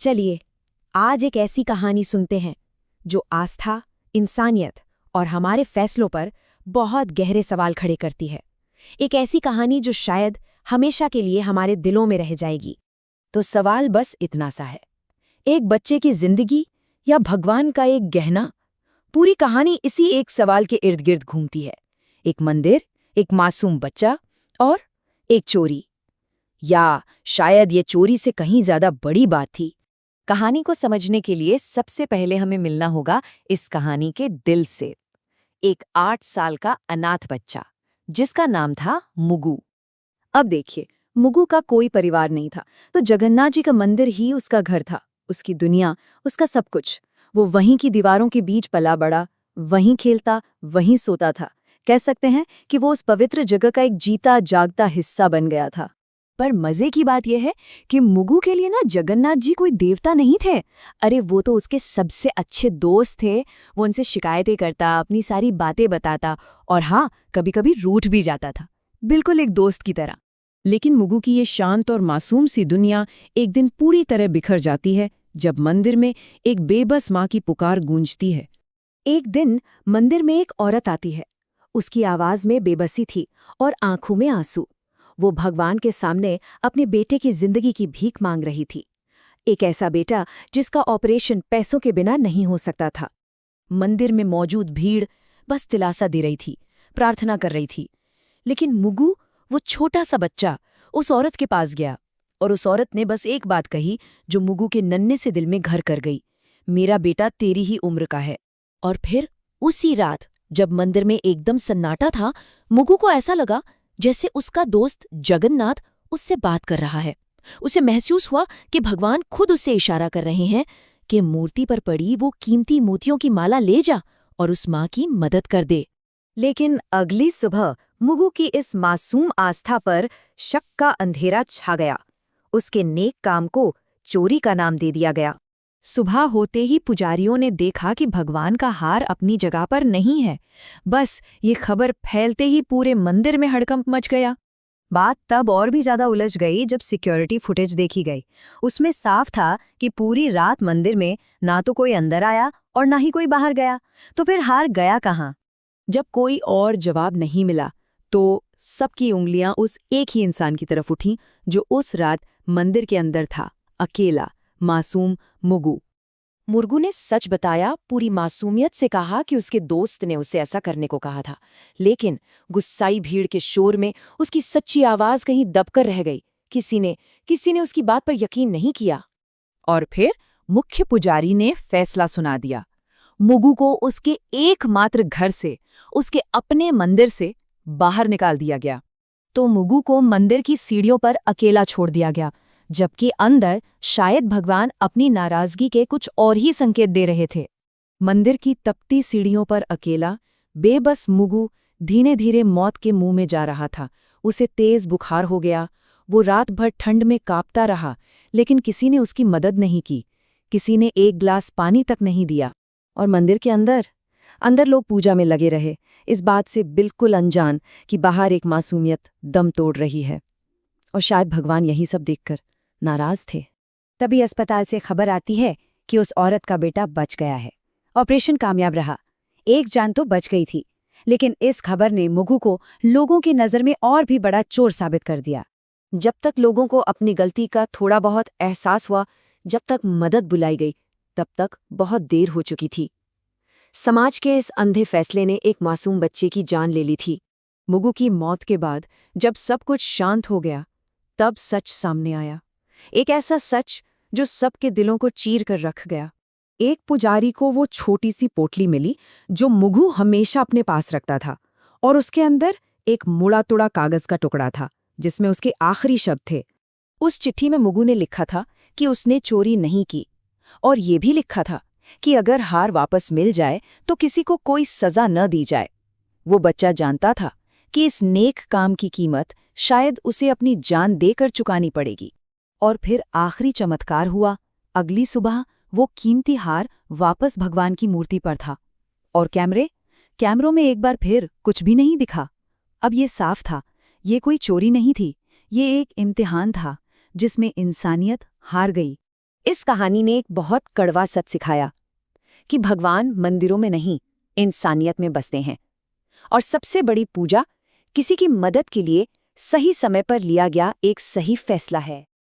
चलिए आज एक ऐसी कहानी सुनते हैं जो आस्था, इंसानियत और हमारे फैसलों पर बहुत गहरे सवाल खड़े करती है। एक ऐसी कहानी जो शायद हमेशा के लिए हमारे दिलों में रह जाएगी। तो सवाल बस इतना सा है, एक बच्चे की जिंदगी या भगवान का एक गहना? पूरी कहानी इसी एक सवाल के इर्द गिर्द घूमती है। एक मंदिर, एक मासूम बच्चा और एक चोरी। या शायद ये चोरी से कहीं ज्यादा बड़ी बात थी। कहानी को समझने के लिए सबसे पहले हमें मिलना होगा इस कहानी के दिल से। एक 8 साल का अनाथ बच्चा जिसका नाम था मुगु। अब देखिए, मुगु का कोई परिवार नहीं था, तो जगन्नाथ जी का मंदिर ही उसका घर था, उसकी दुनिया, उसका सब कुछ। वो वहीं की दीवारों के बीच पला बड़ा, वहीं खेलता, वहीं सोता था। कह सकते हैं कि वो उस पवित्र जगह का एक जीता जागता हिस्सा बन गया था। पर मजे की बात यह है कि मुगु के लिए ना जगन्नाथ जी कोई देवता नहीं थे। अरे वो तो उसके सबसे अच्छे दोस्त थे। वो उनसे शिकायतें करता, अपनी सारी बातें बताता और हाँ, कभी-कभी रूठ भी जाता था, बिल्कुल एक दोस्त की तरह। लेकिन मुगु की ये शांत और मासूम सी दुनिया एक दिन पूरी तरह बिखर जाती है जब मंदिर में एक बेबस माँ की पुकार गूंजती है। एक दिन मंदिर में एक औरत आती है। उसकी आवाज में बेबसी थी और आंखों में आंसू। वो भगवान के सामने अपने बेटे की जिंदगी की भीख मांग रही थी। एक ऐसा बेटा जिसका ऑपरेशन पैसों के बिना नहीं हो सकता था। मंदिर में मौजूद भीड़ बस दिलासा दे रही थी, प्रार्थना कर रही थी। लेकिन मुगु, वो छोटा सा बच्चा, उस औरत के पास गया और उस औरत ने बस एक बात कही जो मुगु के नन्हे से दिल में घर कर गई। मेरा बेटा तेरी ही उम्र का है। और फिर उसी रात जब मंदिर में एकदम सन्नाटा था, मुगु को ऐसा लगा जैसे उसका दोस्त जगन्नाथ उससे बात कर रहा है। उसे महसूस हुआ कि भगवान खुद उसे इशारा कर रहे हैं कि मूर्ति पर पड़ी वो कीमती मोतियों की माला ले जा और उस माँ की मदद कर दे। लेकिन अगली सुबह मुगु की इस मासूम आस्था पर शक का अंधेरा छा गया। उसके नेक काम को चोरी का नाम दे दिया गया। सुबह होते ही पुजारियों ने देखा कि भगवान का हार अपनी जगह पर नहीं है। बस ये खबर फैलते ही पूरे मंदिर में हड़कंप मच गया। बात तब और भी ज्यादा उलझ गई जब सिक्योरिटी फुटेज देखी गई। उसमें साफ था कि पूरी रात मंदिर में ना तो कोई अंदर आया और ना ही कोई बाहर गया। तो फिर हार गया कहाँ? जब कोई और जवाब नहीं मिला तो सबकी उंगलियां उस एक ही इंसान की तरफ उठीं जो उस रात मंदिर के अंदर था, अकेला, मासूम मुगु। मुगु ने सच बताया, पूरी मासूमियत से कहा कि उसके दोस्त ने उसे ऐसा करने को कहा था। लेकिन गुस्साई भीड़ के शोर में उसकी सच्ची आवाज कहीं दबकर रह गई। किसी ने उसकी बात पर यकीन नहीं किया। और फिर मुख्य पुजारी ने फैसला सुना दिया। मुगु को उसके एकमात्र घर से, उसके अपने मंदिर से बाहर निकाल दिया गया। तो मुगु को मंदिर की सीढ़ियों पर अकेला छोड़ दिया गया, जबकि अंदर शायद भगवान अपनी नाराजगी के कुछ और ही संकेत दे रहे थे। मंदिर की तपती सीढ़ियों पर अकेला, बेबस मुगु धीरे धीरे मौत के मुंह में जा रहा था। उसे तेज बुखार हो गया। वो रात भर ठंड में कांपता रहा, लेकिन किसी ने उसकी मदद नहीं की। किसी ने एक गिलास पानी तक नहीं दिया। और मंदिर के अंदर लोग पूजा में लगे रहे, इस बात से बिल्कुल अनजान कि बाहर एक मासूमियत दम तोड़ रही है। और शायद भगवान यही सब देखकर नाराज थे। तभी अस्पताल से खबर आती है कि उस औरत का बेटा बच गया है। ऑपरेशन कामयाब रहा, एक जान तो बच गई थी। लेकिन इस खबर ने मुगु को लोगों की नज़र में और भी बड़ा चोर साबित कर दिया। जब तक लोगों को अपनी गलती का थोड़ा बहुत एहसास हुआ, जब तक मदद बुलाई गई, तब तक बहुत देर हो चुकी थी। समाज के इस अंधे फैसले ने एक मासूम बच्चे की जान ले ली थी। मुगु की मौत के बाद जब सब कुछ शांत हो गया, तब सच सामने आया। एक ऐसा सच जो सबके दिलों को चीर कर रख गया। एक पुजारी को वो छोटी सी पोटली मिली जो मुगु हमेशा अपने पास रखता था, और उसके अंदर एक मुड़ा तुड़ा कागज का टुकड़ा था जिसमें उसके आखिरी शब्द थे। उस चिट्ठी में मुगु ने लिखा था कि उसने चोरी नहीं की, और ये भी लिखा था कि अगर हार वापस मिल जाए तो किसी को कोई सजा न दी जाए। वो बच्चा जानता था कि इस नेक काम की कीमत शायद उसे अपनी जान देकर चुकानी पड़ेगी। और फिर आखिरी चमत्कार हुआ। अगली सुबह वो कीमती हार वापस भगवान की मूर्ति पर था, और कैमरों में एक बार फिर कुछ भी नहीं दिखा। अब ये साफ था, ये कोई चोरी नहीं थी, ये एक इम्तिहान था जिसमें इंसानियत हार गई। इस कहानी ने एक बहुत कड़वा सच सिखाया कि भगवान मंदिरों में नहीं, इंसानियत में बसते हैं। और सबसे बड़ी पूजा किसी की मदद के लिए सही समय पर लिया गया एक सही फैसला है।